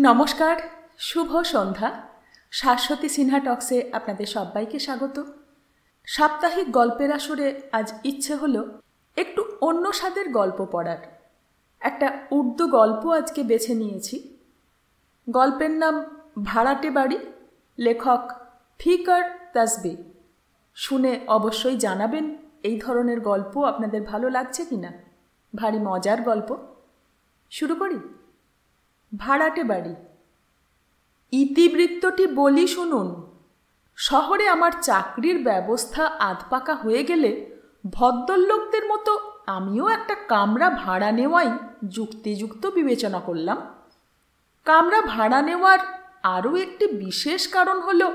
নমস্কার, শুভ সন্ধ্যা। শাশ্বতী সিনহা টক্সে আপনাদের সবাইকে স্বাগত। সাপ্তাহিক গল্পের আসরে আজ ইচ্ছে হলো একটু অন্য স্বাদের গল্প পড়ার। একটা উর্দু গল্প আজকে বেছে নিয়েছি। গল্পের নাম ভাড়াটে বাড়ি, লেখক ফিকর তাসবি। শুনে অবশ্যই জানাবেন এই ধরনের গল্প আপনাদের ভালো লাগছে কিনা। ভারী মজার গল্প। শুরু করি। ভাড়াটে বাড়ি। ইতিবৃত্তটি বলি শুনুন। শহরে আমার চাকরির ব্যবস্থা আধপাকা হয়ে গেলে ভদ্রলোকদের মতো আমিও একটা কামরা ভাড়া নেওয়াই যুক্তিযুক্ত বিবেচনা করলাম। কামরা ভাড়া নেওয়ার আরও একটি বিশেষ কারণ হলো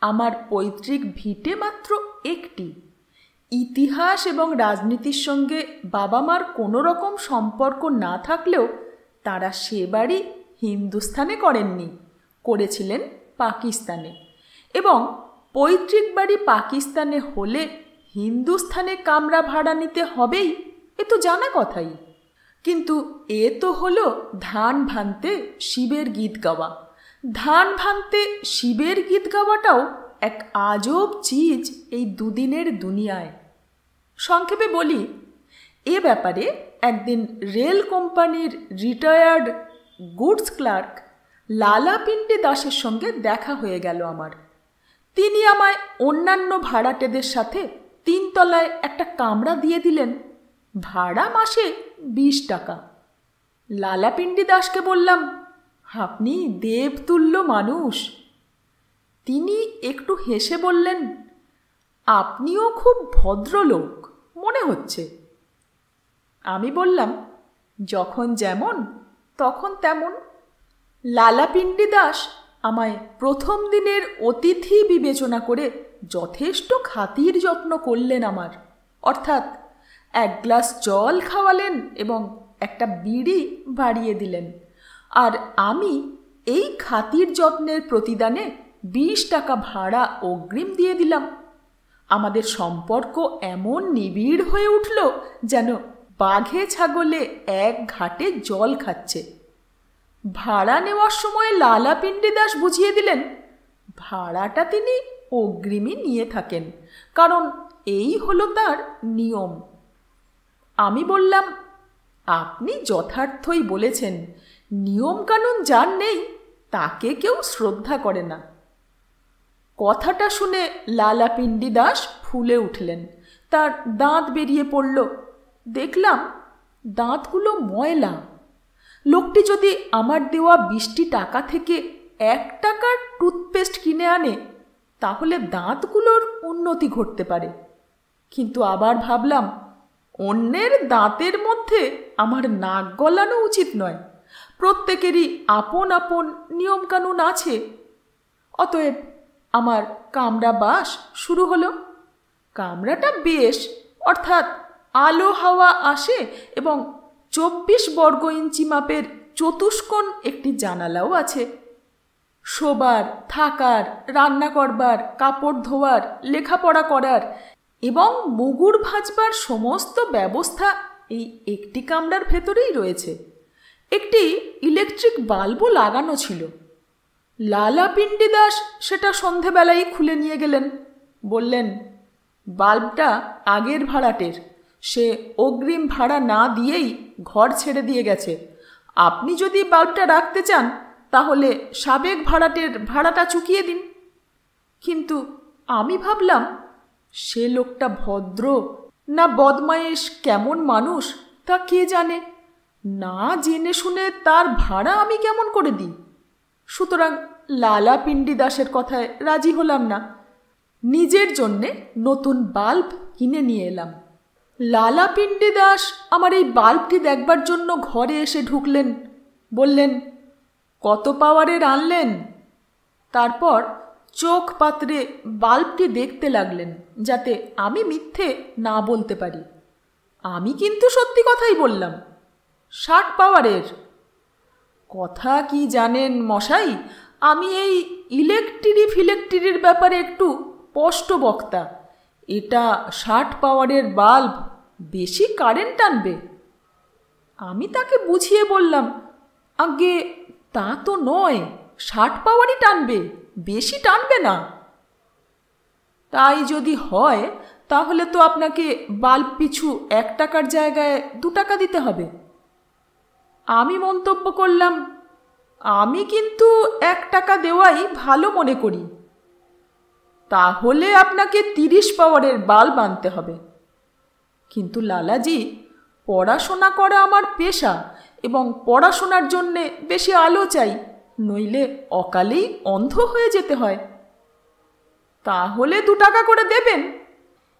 আমার পৈতৃক ভিটে মাত্র একটি। ইতিহাস এবং রাজনীতির সঙ্গে বাবা মার কোনো রকম সম্পর্ক না থাকলেও তারা সে বাড়ি হিন্দুস্থানে করেননি, করেছিলেন পাকিস্তানে। এবং পৈতৃক বাড়ি পাকিস্তানে হলে হিন্দুস্থানে কামরা ভাড়া নিতে হবেই, এ তো জানা কথাই। কিন্তু এ তো হলো ধান ভানতে শিবের গীত গাওয়া। ধান ভানতে শিবের গীত গাওয়াটাও এক আজব চিজ এই দুদিনের দুনিয়ায়। সংক্ষেপে বলি, এ ব্যাপারে একদিন রেল কোম্পানির রিটায়ার্ড গুডস ক্লার্ক লালাপিণ্ডি দাসের সঙ্গে দেখা হয়ে গেল আমার। তিনি আমায় অন্যান্য ভাড়াটেদের সাথে 3 তলায় একটা কামরা দিয়ে দিলেন। ভাড়া মাসে 20 টাকা। লালাপিণ্ডি দাসকে বললাম, আপনি দেবতুল্য মানুষ। তিনি একটু হেসে বললেন, আপনিও খুব ভদ্রলোক মনে হচ্ছে। আমি বললাম, যখন যেমন তখন তেমন। লালাপিণ্ডি দাস আমায় প্রথম দিনের অতিথি বিবেচনা করে যথেষ্ট খাতির যত্ন করলেন আমার। অর্থাৎ 1 গ্লাস জল খাওয়ালেন এবং একটা বিড়ি বাড়িয়ে দিলেন। আর আমি এই খাতির যত্নের প্রতিদানে 20 টাকা ভাড়া অগ্রিম দিয়ে দিলাম। আমাদের সম্পর্ক এমন নিবিড় হয়ে উঠল যেন বাঘে ছাগলে এক ঘাটে জল খাচ্ছে। ভাড়া নেওয়ার সময় লালাপিণ্ডি দাস বুঝিয়ে দিলেন, ভাড়াটা তিনি অগ্রিমই নিয়ে থাকেন, কারণ এই হলো তার নিয়ম। আমি বললাম, আপনি যথার্থই বলেছেন, নিয়মকানুন যার নেই তাকে কেউ শ্রদ্ধা করে না। কথাটা শুনে লালাপিণ্ডি দাস ফুলে উঠলেন। তার দাঁত বেরিয়ে পড়ল। দেখলাম দাঁতগুলো ময়লা। লোকটি যদি আমার দেওয়া 20টি টাকা থেকে 1 টাকার টুথপেস্ট কিনে আনে তাহলে দাঁতগুলোর উন্নতি ঘটতে পারে। কিন্তু আবার ভাবলাম, অন্যের দাঁতের মধ্যে আমার নাক গলানো উচিত নয়। প্রত্যেকেরই আপন আপন নিয়মকানুন আছে। অতএব আমার কামরা বাস শুরু হলো। কামরাটা বেশ, অর্থাৎ আলো হাওয়া আসে এবং 24 বর্গ ইঞ্চি মাপের চতুষ্কোণ একটি জানালাও আছে। শোবার, থাকার, রান্না করবার, কাপড় ধোয়ার, লেখাপড়া করার এবং মুগুর ভাজবার সমস্ত ব্যবস্থা এই একটি কামরার ভেতরেই রয়েছে। একটি ইলেকট্রিক বাল্বও লাগানো ছিল। লালাপিণ্ডি দাস সেটা সন্ধেবেলায় খুলে নিয়ে গেলেন। বললেন, বাল্বটা আগের ভাড়াটের, সে অগ্রিম ভাড়া না দিয়েই ঘর ছেড়ে দিয়ে গেছে। আপনি যদি বাল্বটা রাখতে চান তাহলে সাবেক ভাড়াটের ভাড়াটা চুকিয়ে দিন। কিন্তু আমি ভাবলাম, সে লোকটা ভদ্র না বদমায়েশ কেমন মানুষ তা কে জানে। না জেনে শুনে তার ভাড়া আমি কেমন করে দিই। সুতরাং লালাপিণ্ডি দাসের কথায় রাজি হলাম না। নিজের জন্যে নতুন বাল্ব কিনে নিয়ে এলাম। লালাপিণ্ডি দাস আমার এই বাল্বটি দেখবার জন্য ঘরে এসে ঢুকলেন। বললেন, কত পাওয়ারের আনলেন? তারপর চোখ পাতরে বাল্বটি দেখতে লাগলেন যাতে আমি মিথ্যে না বলতে পারি। আমি কিন্তু সত্যি কথাই বললাম, 60 পাওয়ারের। কথা কি জানেন মশাই, আমি এই ইলেকট্রির ব্যাপারে একটু স্পষ্ট বক্তা। এটা 60 পাওয়ারের বাল্ব, বেশি কারেন্ট টানবে। আমি তাকে বুঝিয়ে বললাম, আগে তা তো নয়, 60 পাওয়ারই টানবে, বেশি টানবে না। তাই যদি হয় তাহলে তো আপনাকে বাল্ব পিছু 1 টাকার জায়গায় 2 টাকা দিতে হবে। আমি মন্তব্য করলাম, আমি কিন্তু 1 টাকা দেওয়াই ভালো মনে করি। তাহলে আপনাকে 30 পাওয়ারের বাল্ব আনতে হবে। কিন্তু লালাজি, পড়াশোনা করা আমার পেশা এবং পড়াশোনার জন্যে বেশি আলো চাই, নইলে অকালেই অন্ধ হয়ে যেতে হয়। তাহলে 2 টাকা করে দেবেন।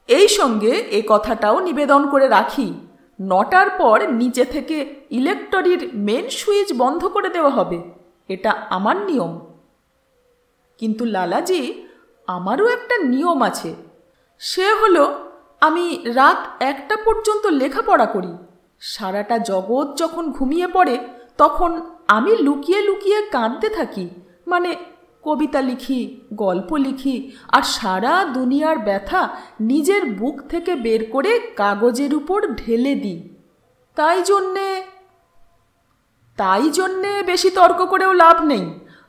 এই সঙ্গে এ কথাটাও নিবেদন করে রাখি, 9টার পর নিচে থেকে ইলেকট্রির মেন সুইচ বন্ধ করে দেওয়া হবে, এটা আমার নিয়ম। কিন্তু লালাজি, আমারও একটা নিয়ম আছে। সে হলো, আমি রাত 1টা পর্যন্ত লেখাপড়া করি। সারাটা জগৎ যখন ঘুমিয়ে পড়ে তখন আমি লুকিয়ে লুকিয়ে কাঁদতে থাকি, মানে কবিতা লিখি, গল্প লিখি, আর সারা দুনিয়ার ব্যথা নিজের বুক থেকে বের করে কাগজের উপর ঢেলে দিই। তাই জন্যে বেশি তর্ক করেও লাভ নেই।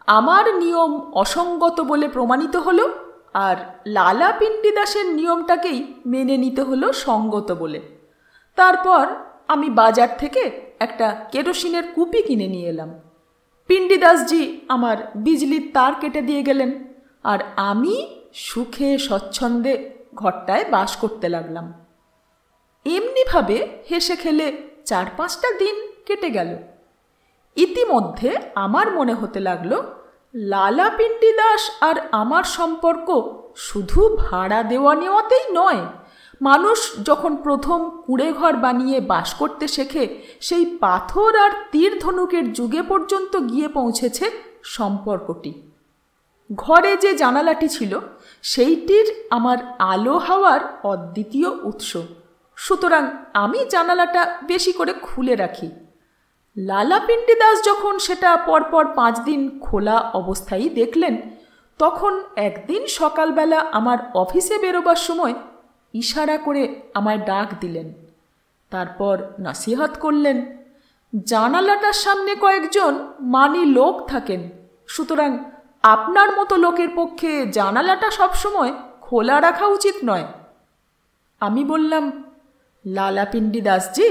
আমার নিয়ম অসঙ্গত বলে প্রমাণিত হলো, আর লালা পিন্ডি দাসের নিয়মটাকেই মেনে নিতে হলো সঙ্গত বলে। তারপর আমি বাজার থেকে একটা কেরোসিনের কুপি কিনে নিয়ে এলাম। পিন্ডিদাসজি আমার বিজলির তার কেটে দিয়ে গেলেন, আর আমি সুখে স্বচ্ছন্দে ঘরটায় বাস করতে লাগলাম। এমনিভাবে হেসে খেলে 4-5টা দিন কেটে গেল। ইতিমধ্যে আমার মনে হতে লাগলো, লালা পিন্ডি দাস আর আমার সম্পর্ক শুধু ভাড়া দেওয়া নেওয়াতেই নয়, মানুষ যখন প্রথম কুঁড়ে ঘর বানিয়ে বাস করতে শেখে সেই পাথর আর তীর ধনুকের যুগে পর্যন্ত গিয়ে পৌঁছেছে সম্পর্কটি। ঘরে যে জানালাটি ছিল সেইটির আমার আলো হাওয়ার অদ্বিতীয় উৎস, সুতরাং আমি জানালাটা বেশি করে খুলে রাখি। লালা পিন্ডি দাস যখন সেটা পরপর 5 দিন খোলা অবস্থায় দেখলেন, তখন একদিন সকালবেলা আমার অফিসে বেরোবার সময় ইশারা করে আমায় ডাক দিলেন। তারপর নসিহত করলেন, জানালাটার সামনে কয়েকজন মানি লোক থাকেন, সুতরাং আপনার মতো লোকের পক্ষে জানালাটা সবসময় খোলা রাখা উচিত নয়। আমি বললাম, লালা পিন্ডি দাসজি,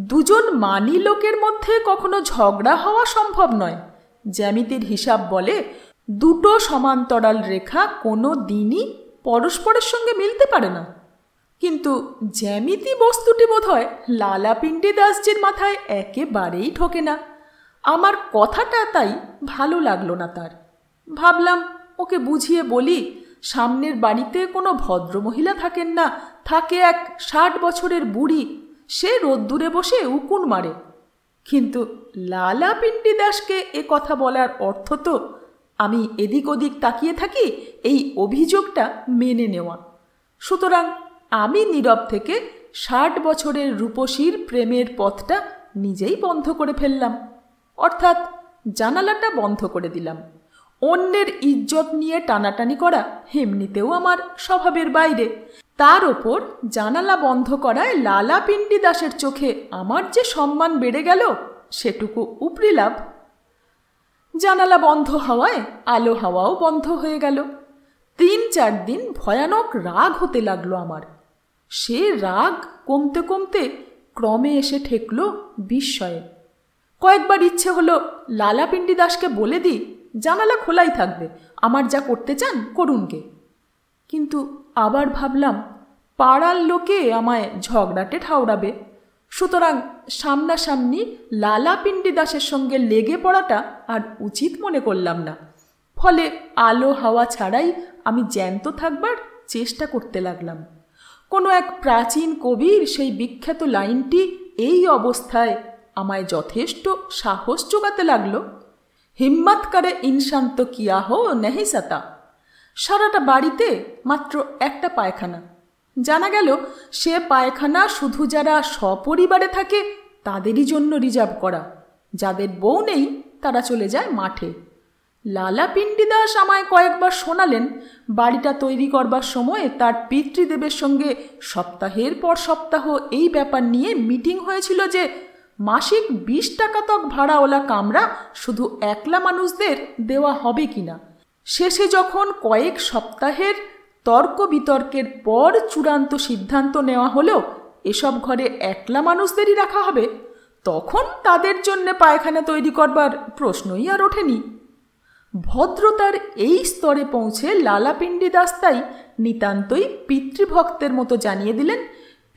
2 জন মানি লোকের মধ্যে কখনো ঝগড়া হওয়া সম্ভব নয়। জ্যামিতির হিসাব বলে 2টো সমান্তরাল রেখা কোনো দিনই পরস্পরের সঙ্গে মিলতে পারে না। কিন্তু জ্যামিতি বস্তুটি বোধহয় লালা পিন্ডি দাসজির মাথায় একেবারেই ঠোকে না। আমার কথাটা তাই ভালো লাগলো না তার। ভাবলাম, ওকে বুঝিয়ে বলি, সামনের বাড়িতে কোনো ভদ্রমহিলা থাকেন না, থাকে এক 60 বছরের বুড়ি, সে রোদ্দুরে বসে উকুন মারে। কিন্তু লালা পিন্ডি দাসকে এ কথা বলার অর্থ তো আমি এদিক ওদিক তাকিয়ে থাকি এই অভিযোগটা মেনে নেওয়া। সুতরাং আমি নীরব থেকে 60 বছরের রূপসীর প্রেমের পথটা নিজেই বন্ধ করে ফেললাম, অর্থাৎ জানালাটা বন্ধ করে দিলাম। অন্যের ইজ্জত নিয়ে টানাটানি করা এমনিতেও আমার স্বভাবের বাইরে, তার ওপর জানালা বন্ধ করায় লালা পিন্ডি দাসের চোখে আমার যে সম্মান বেড়ে গেল সেটুকু উপরি লাভ। জানালা বন্ধ হওয়ায় আলো হাওয়াও বন্ধ হয়ে গেল। 3-4 দিন ভয়ানক রাগ হতে লাগলো আমার। সে রাগ কমতে কমতে ক্রমে এসে ঠেকল বিস্ময়ে। কয়েকবার ইচ্ছে হলো লালা পিন্ডি দাসকে বলে দিই, জানালা খোলাই থাকবে, আমার যা করতে চান করুনগে। কিন্তু আবার ভাবলাম, পাড়ার লোকে আমায় ঝগড়াটে ঠাউরাবে, সুতরাং সামনাসামনি লালা পিন্ডি দাসের সঙ্গে লেগে পড়াটা আর উচিত মনে করলাম না। ফলে আলো হাওয়া ছাড়াই আমি জ্যান্ত থাকবার চেষ্টা করতে লাগলাম। কোনো এক প্রাচীন কবির সেই বিখ্যাত লাইনটি এই অবস্থায় আমায় যথেষ্ট সাহস জোগাতে লাগলো, হিম্মত করে ইনসান তো কিয়া হো নেহি সাতা। সারাটা বাড়িতে মাত্র একটা পায়খানা। জানা গেল সে পায়খানা শুধু যারা সপরিবারে থাকে তাদেরই জন্য রিজার্ভ করা, যাদের বউ নেই তারা চলে যায় মাঠে। লালা পিন্ডি দাস আমায় কয়েকবার শোনালেন বাড়িটা তৈরি করবার সময় তার পিতৃদেবের সঙ্গে সপ্তাহের পর সপ্তাহ এই ব্যাপার নিয়ে মিটিং হয়েছিল যে মাসিক 20 টাকা তক ভাড়াওয়ালা কামরা শুধু একলা মানুষদের দেওয়া হবে কিনা। শেষে যখন কয়েক সপ্তাহের তর্ক বিতর্কের পর চূড়ান্ত সিদ্ধান্ত নেওয়া হলো এসব ঘরে একলা মানুষদেরই রাখা হবে, তখন তাদের জন্য পায়খানা তৈরি করবার প্রশ্নই আর ওঠেনি। ভদ্রতার এই স্তরে পৌঁছে লালাপিণ্ডি দাস তাই নিতান্তই পিতৃভক্তের মতো জানিয়ে দিলেন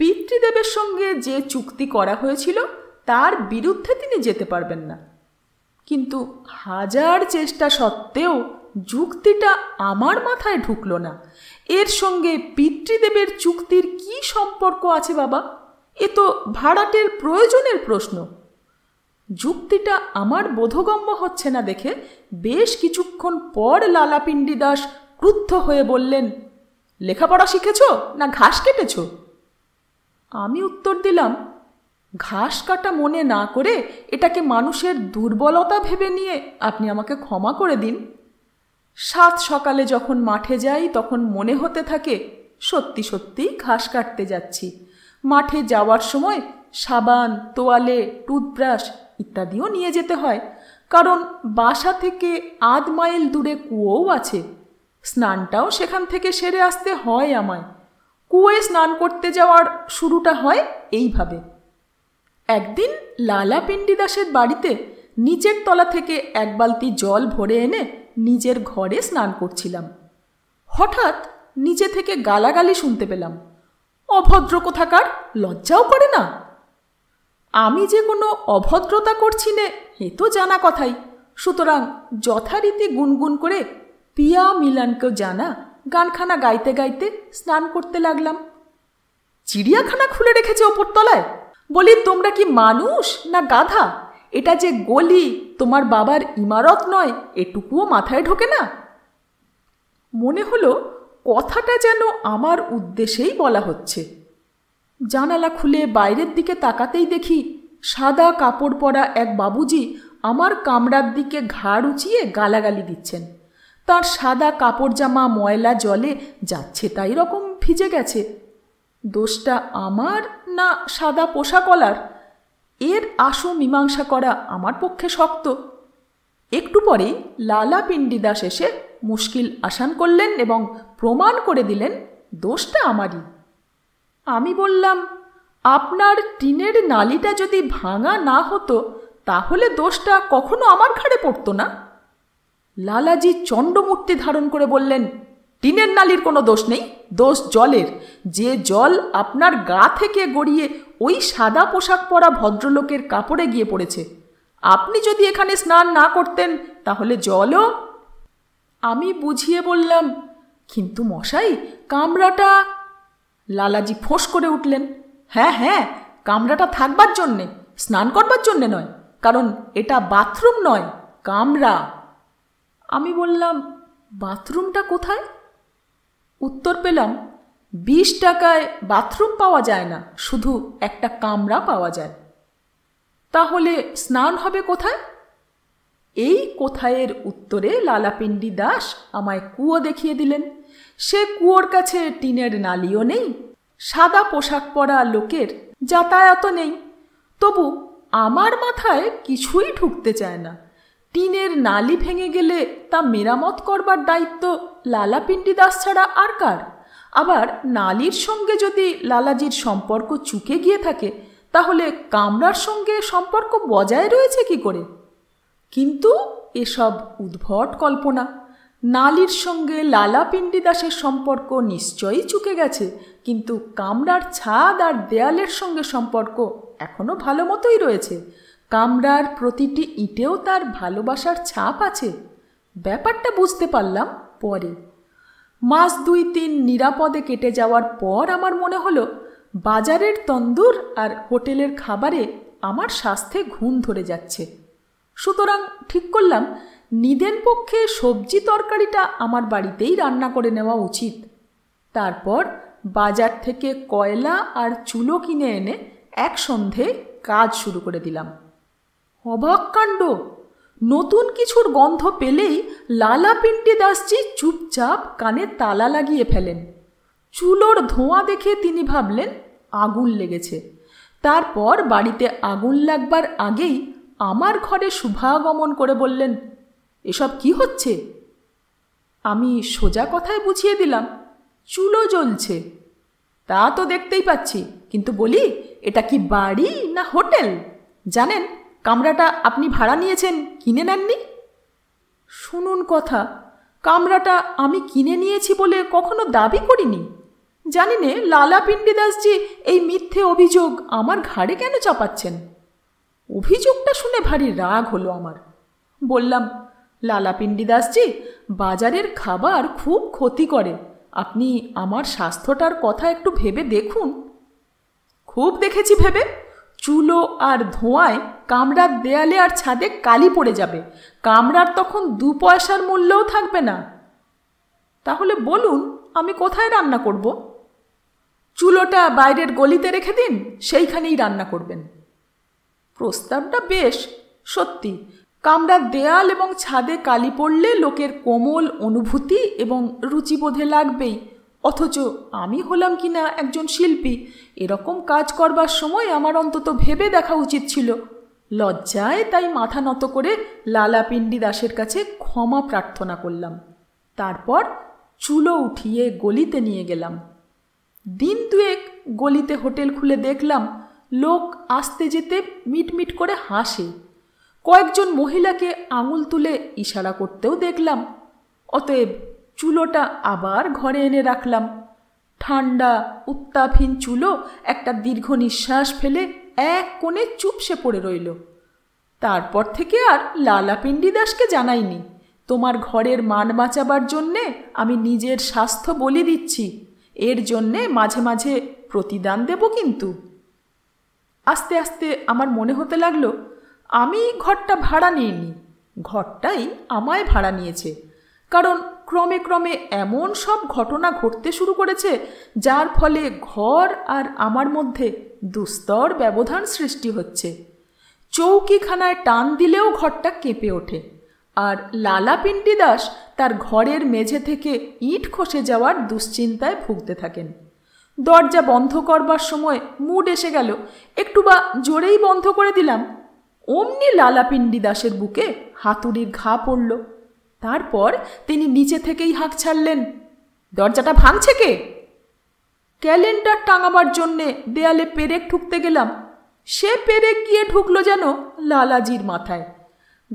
পিতৃদেবের সঙ্গে যে চুক্তি করা হয়েছিল তার বিরুদ্ধে তিনি যেতে পারবেন না। কিন্তু হাজার চেষ্টা সত্ত্বেও যুক্তিটা আমার মাথায় ঢুকল না। এর সঙ্গে পিতৃদেবের চুক্তির কি সম্পর্ক আছে বাবা? এ তো ভাড়াটের প্রয়োজনের প্রশ্ন। যুক্তিটা আমার বোধগম্য হচ্ছে না দেখে বেশ কিছুক্ষণ পর লালাপিণ্ডি দাস ক্রুদ্ধ হয়ে বললেন, লেখাপড়া শিখেছ না ঘাস কেটেছ? আমি উত্তর দিলাম, ঘাস কাটা মনে না করে এটাকে মানুষের দুর্বলতা ভেবে নিয়ে আপনি আমাকে ক্ষমা করে দিন। সাত সকালে যখন মাঠে যাই তখন মনে হতে থাকে সত্যি সত্যিই ঘাস কাটতে যাচ্ছি। মাঠে যাওয়ার সময় সাবান, তোয়ালে, টুথব্রাশ ইত্যাদিও নিয়ে যেতে হয়, কারণ বাসা থেকে আধ মাইল দূরে কুয়োও আছে। স্নানটাও সেখান থেকে সেরে আসতে হয় আমায়। কুয়োয় স্নান করতে যাওয়ার শুরুটা হয় এইভাবে। একদিন লালাপিণ্ডি দাসের বাড়িতে নিচের তলা থেকে এক বালতি জল ভরে এনে নিজের ঘরে স্নান করছিলাম। হঠাৎ নিচে থেকে গালাগালি শুনতে পেলাম, অভদ্র কোথাকার, লজ্জাও করে না। আমি যে কোনো অভদ্রতা করছি নে এ তো জানা কথাই, সুতরাং যথারীতি গুনগুন করে পিয়া মিলানকেও জানা গানখানা গাইতে গাইতে স্নান করতে লাগলাম। চিড়িয়াখানা খুলে রেখেছে ওপর তলায়? বলি, তোমরা কি মানুষ না গাধা? এটা যে গলি, তোমার বাবার ইমারত নয়, এটুকুও মাথায় ঢোকে না? মনে হলো কথাটা যেন আমার উদ্দেশ্যেই বলা হচ্ছে। জানালা খুলে বাইরের দিকে তাকাতেই দেখি সাদা কাপড় পরা এক বাবুজি আমার কামরার দিকে ঘাড় উঁচিয়ে গালাগালি দিচ্ছেন। তার সাদা কাপড় জামা ময়লা জলে যাচ্ছে তাই রকম ভিজে গেছে। দোষটা আমার না সাদা পোশাকওয়ালার, এর আশু মীমাংসা করা আমার পক্ষে শক্ত। একটু পরেই লালাপিণ্ডি দাস এসে মুশকিল আসান করলেন এবং প্রমাণ করে দিলেন দোষটা আমারই। আমি বললাম, আপনার টিনের নালিটা যদি ভাঙা না হতো তাহলে দোষটা কখনো আমার ঘাড়ে পড়তো না। লালাজি চণ্ডমূর্তি ধারণ করে বললেন, টিনের নালির কোনো দোষ নেই, দোষ জলের। যে জল আপনার গা থেকে গড়িয়ে ওই সাদা পোশাক পরা ভদ্রলোকের কাপড়ে গিয়ে পড়েছে। আপনি যদি এখানে স্নান না করতেন তাহলে জলও। আমি বুঝিয়ে বললাম, কিন্তু মশাই, কামরাটা। লালাজি ফোঁস করে উঠলেন, হ্যাঁ হ্যাঁ, কামরাটা থাকবার জন্যে, স্নান করবার জন্যে নয়, কারণ এটা বাথরুম নয়, কামরা। আমি বললাম, বাথরুমটা কোথায়? উত্তর পেলাম, 20 টাকায় বাথরুম পাওয়া যায় না, শুধু একটা কামরা পাওয়া যায়। তাহলে স্নান হবে কোথায়? এই কোথায়ের উত্তরে লালাপিণ্ডি দাস আমায় কুয়ো দেখিয়ে দিলেন। সে কুয়োর কাছে টিনের নালিও নেই, সাদা পোশাক পরা লোকের যাতায়াতও নেই। তবু আমার মাথায় কিছুই ঢুকতে চায় না। টিনের নালি ভেঙে গেলে তা মেরামত করবার দায়িত্ব লালাপিণ্ডি দাস ছাড়া আর কার? আবার নালির সঙ্গে যদি লালাজির সম্পর্ক চুকে গিয়ে থাকে তাহলে কামরার সঙ্গে সম্পর্ক বজায় রয়েছে কি করে? কিন্তু এসব উদ্ভট কল্পনা। নালির সঙ্গে লালাপিণ্ডি দাসের সম্পর্ক নিশ্চয়ই চুকে গেছে, কিন্তু কামরার ছাদ আর দেয়ালের সঙ্গে সম্পর্ক এখনো ভালো মতোই রয়েছে। কামরার প্রতিটি ইটেও তার ভালোবাসার ছাপ আছে। ব্যাপারটা বুঝতে পারলাম পরে। মাস 2-3 নিরাপদে কেটে যাওয়ার পর আমার মনে হলো বাজারের তন্দুর আর হোটেলের খাবারে আমার স্বাস্থ্যে ঘুণ ধরে যাচ্ছে। সুতরাং ঠিক করলাম নিদেন পক্ষে সবজি তরকারিটা আমার বাড়িতেই রান্না করে নেওয়া উচিত। তারপর বাজার থেকে কয়লা আর চুলো কিনে এনে এক সন্ধে কাজ শুরু করে দিলাম। অবাক কাণ্ড! নতুন কিছুর গন্ধ পেলেই লালাপিণ্ডি দাসজি চুপচাপ কানে তালা লাগিয়ে ফেলেন। চুলোর ধোঁয়া দেখে তিনি ভাবলেন আগুন লেগেছে। তারপর বাড়িতে আগুন লাগবার আগেই আমার ঘরে শুভাগমন করে বললেন, এসব কি হচ্ছে? আমি সোজা কথায় বুঝিয়ে দিলাম, চুলো জ্বলছে। তা তো দেখতেই পাচ্ছি, কিন্তু বলি, এটা কি বাড়ি না হোটেল? জানেন, কামরাটা আপনি ভাড়া নিয়েছেন, কিনে নেননি। শুনুন কথা, কামরাটা আমি কিনে নিয়েছি বলে কখনো দাবি করিনি। জানি নে লালা পিণ্ডিদাসজি এই মিথ্যে অভিযোগ আমার ঘাড়ে কেন চাপাচ্ছেন। অভিযোগটা শুনে ভারী রাগ হলো আমার। বললাম, লালা পিণ্ডিদাসজি, বাজারের খাবার খুব ক্ষতি করে, আপনি আমার স্বাস্থ্যটার কথা একটু ভেবে দেখুন। খুব দেখেছি ভেবে, চুলো আর ধোঁয়ায় কামরার দেয়ালে আর ছাদে কালি পড়ে যাবে, কামরার তখন 2 পয়সার মূল্যও থাকবে না। তাহলে বলুন, আমি কোথায় রান্না করব? চুলোটা বাইরের গলিতে রেখে দিন, সেইখানেই রান্না করবেন। প্রস্তাবটা বেশ, সত্যি কামরার দেয়াল এবং ছাদে কালি পড়লে লোকের কোমল অনুভূতি এবং রুচিবোধে লাগবেই, অথচ আমি হলাম কিনা একজন শিল্পী, এরকম কাজ করবার সময় আমার অন্তত ভেবে দেখা উচিত ছিল। লজ্জায় তাই মাথা নত করে লালা পিণ্ডিদাসের কাছে ক্ষমা প্রার্থনা করলাম। তারপর চুলো উঠিয়ে গলিতে নিয়ে গেলাম। দিন 2 গলিতে হোটেল খুলে দেখলাম লোক আসতে যেতে মিটমিট করে হাসে। কয়েকজন মহিলাকে আঙুল তুলে ইশারা করতেও দেখলাম। অতএব চুলোটা আবার ঘরে এনে রাখলাম। ঠান্ডা উত্তাপহীন চুলো একটা দীর্ঘ নিঃশ্বাস ফেলে এক কোণে চুপসে পড়ে রইল। তারপর থেকে আর লালা পিণ্ডিদাসকে জানাইনি, তোমার ঘরের মান বাঁচাবার জন্যে আমি নিজের স্বাস্থ্য বলি দিচ্ছি, এর জন্যে মাঝে মাঝে প্রতিদান দেব। কিন্তু আস্তে আস্তে আমার মনে হতে লাগলো, আমি ঘরটা ভাড়া নিইনি, ঘরটাই আমায় ভাড়া নিয়েছে। কারণ ক্রমে ক্রমে এমন সব ঘটনা ঘটতে শুরু করেছে, যার ফলে ঘর আর আমার মধ্যে দুস্তর ব্যবধান সৃষ্টি হচ্ছে। চৌকিখানায় টান দিলেও ঘরটা কেঁপে ওঠে, আর লালা পিণ্ডিদাস তার ঘরের মেঝে থেকে ইট খসে যাওয়ার দুশ্চিন্তায় ভুগতে থাকেন। দরজা বন্ধ করবার সময় মুড এসে গেল, একটু বা জোরেই বন্ধ করে দিলাম, অমনি লালা পিণ্ডিদাসের বুকে হাতুড়ির ঘা পড়ল। তারপর তিনি নিচে থেকেই হাঁক ছাড়লেন, দরজাটা ভাঙছে কে? ক্যালেন্ডার টাঙাবার জন্যে দেয়ালে পেরেক ঠুকতে গেলাম, সে পেরেক গিয়ে ঢুকলো যেন লালাজির মাথায়।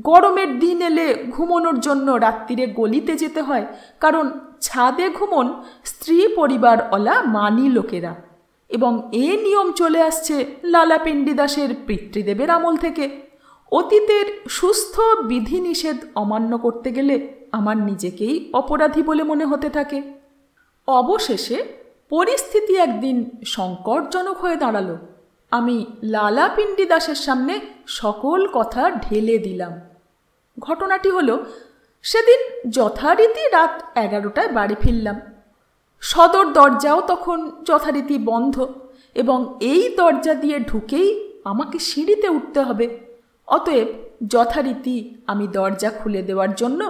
গরমের দিন এলে ঘুমোনোর জন্য রাত্রিরে গলিতে যেতে হয়, কারণ ছাদে ঘুমন স্ত্রী পরিবারওয়ালা মানি লোকেরা, এবং এ নিয়ম চলে আসছে লালা পিণ্ডিদাসের পিতৃদেবের আমল থেকে। অতীতের সুস্থ বিধিনিষেধ অমান্য করতে গেলে আমার নিজেকেই অপরাধী বলে মনে হতে থাকে। অবশেষে পরিস্থিতি একদিন সংকটজনক হয়ে দাঁড়ালো। আমি লালা পিণ্ডিদাসের সামনে সকল কথা ঢেলে দিলাম। ঘটনাটি হলো, সেদিন যথারীতি রাত 11টায় বাড়ি ফিরলাম। সদর দরজাও তখন যথারীতি বন্ধ, এবং এই দরজা দিয়ে ঢুকেই আমাকে সিঁড়িতে উঠতে হবে। অতএব যথারীতি আমি দরজা খুলে দেওয়ার জন্য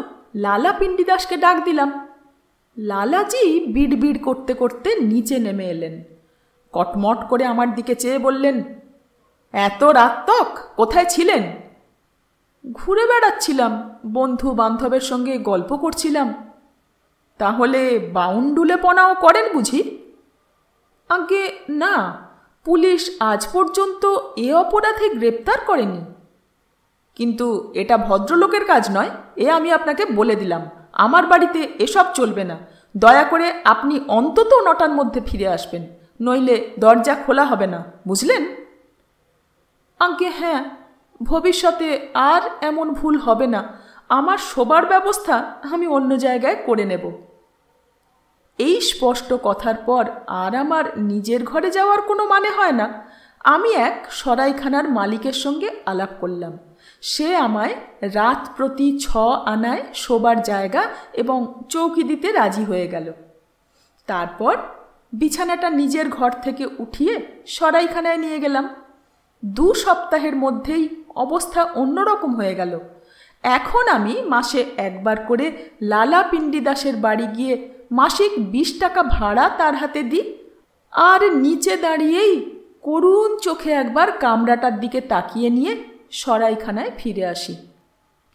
লালা পিণ্ডিদাসকে ডাক দিলাম। লালাজি বিড়বিড় করতে করতে নিচে নেমে এলেন। কটমট করে আমার দিকে চেয়ে বললেন, এত রাত তক কোথায় ছিলেন? ঘুরে বেড়াচ্ছিলাম, বন্ধু বান্ধবের সঙ্গে গল্প করছিলাম। তাহলে বাউন্ডুলেপনাও করেন বুঝি? আগে না, পুলিশ আজ পর্যন্ত এ অপরাধে গ্রেপ্তার করেনি। কিন্তু এটা ভদ্রলোকের কাজ নয়, এ আমি আপনাকে বলে দিলাম। আমার বাড়িতে এসব চলবে না। দয়া করে আপনি অন্তত 9টার মধ্যে ফিরে আসবেন, নইলে দরজা খোলা হবে না, বুঝলেন? আজ্ঞে হ্যাঁ, ভবিষ্যতে আর এমন ভুল হবে না। আমার শোবার ব্যবস্থা আমি অন্য জায়গায় করে নেব। এই স্পষ্ট কথার পর আর আমার নিজের ঘরে যাওয়ার কোনো মানে হয় না। আমি এক সরাইখানার মালিকের সঙ্গে আলাপ করলাম। সে আমায় রাত প্রতি 6 আনায় শোবার জায়গা এবং চৌকি দিতে রাজি হয়ে গেল। তারপর বিছানাটা নিজের ঘর থেকে উঠিয়ে সরাইখানায় নিয়ে গেলাম। 2 সপ্তাহের মধ্যেই অবস্থা অন্যরকম হয়ে গেল। এখন আমি মাসে একবার করে লালা পিণ্ডিদাসের বাড়ি গিয়ে মাসিক 20 টাকা ভাড়া তার হাতে দিই, আর নিচে দাঁড়িয়েই করুণ চোখে একবার কামরাটার দিকে তাকিয়ে নিয়ে সরাইখানায় ফিরে আসি।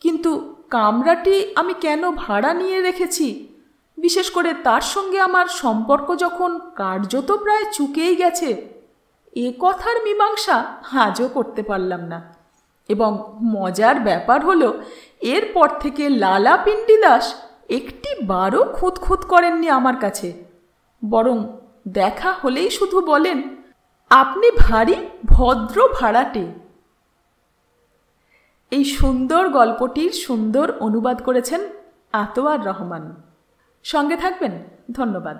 কিন্তু কামরাটি আমি কেন ভাড়া নিয়ে রেখেছি, বিশেষ করে তার সঙ্গে আমার সম্পর্ক যখন কার্যত প্রায় চুকেই গেছে, এ কথার মীমাংসা আজও করতে পারলাম না। এবং মজার ব্যাপার হলো, এরপর থেকে লালা পিন্ডি দাস একটি বারও খুঁতখুত করেননি আমার কাছে, বরং দেখা হলেই শুধু বলেন, আপনি ভারী ভদ্র ভাড়াটে। এই সুন্দর গল্পটির সুন্দর অনুবাদ করেছেন আতোয়ার রহমান। সঙ্গে থাকবেন। ধন্যবাদ।